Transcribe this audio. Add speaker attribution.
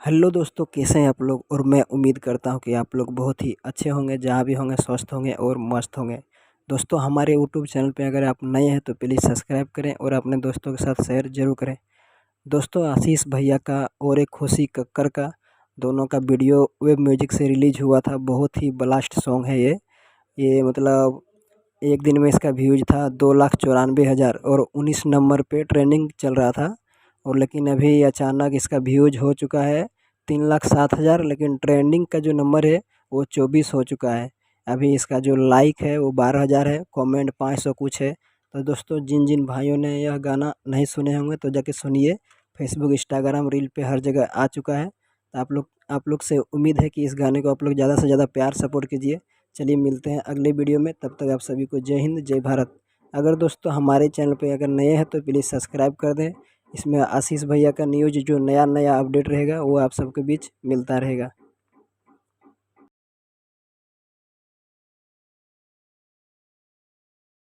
Speaker 1: Hello दोस्तों, कैसे हैं आप लोग। और मैं उम्मीद करता हूं कि आप लोग बहुत ही अच्छे होंगे, जहां भी होंगे स्वस्थ होंगे और मस्त होंगे। दोस्तों, हमारे यूट्यूब चैनल पे अगर आप नए हैं तो प्लीज़ सब्सक्राइब करें और अपने दोस्तों के साथ शेयर ज़रूर करें। दोस्तों, आशीष भैया का और एक खुशी कक्कर का दोनों का वीडियो वेब म्यूजिक से रिलीज हुआ था। बहुत ही ब्लास्ट सॉन्ग है ये मतलब एक दिन में इसका व्यूज था 2,94,000 और 19 नंबर पे ट्रेंडिंग चल रहा था। और लेकिन अभी अचानक इसका व्यूज हो चुका है 3,07,000, लेकिन ट्रेंडिंग का जो नंबर है वो 24 हो चुका है। अभी इसका जो लाइक है वो 12,000 है, कमेंट 500 कुछ है। तो दोस्तों, जिन जिन भाइयों ने यह गाना नहीं सुने होंगे तो जाके सुनिए। फेसबुक, इंस्टाग्राम, रील पे हर जगह आ चुका है। तो आप लोग से उम्मीद है कि इस गाने को आप लोग ज़्यादा से ज़्यादा प्यार सपोर्ट कीजिए। चलिए मिलते हैं अगले वीडियो में, तब तक आप सभी को जय हिंद, जय भारत। अगर दोस्तों हमारे चैनल पे अगर नए हैं तो प्लीज़ सब्सक्राइब कर दें। इसमें आशीष भैया का न्यूज़ जो नया नया अपडेट रहेगा वो आप सबके बीच मिलता रहेगा।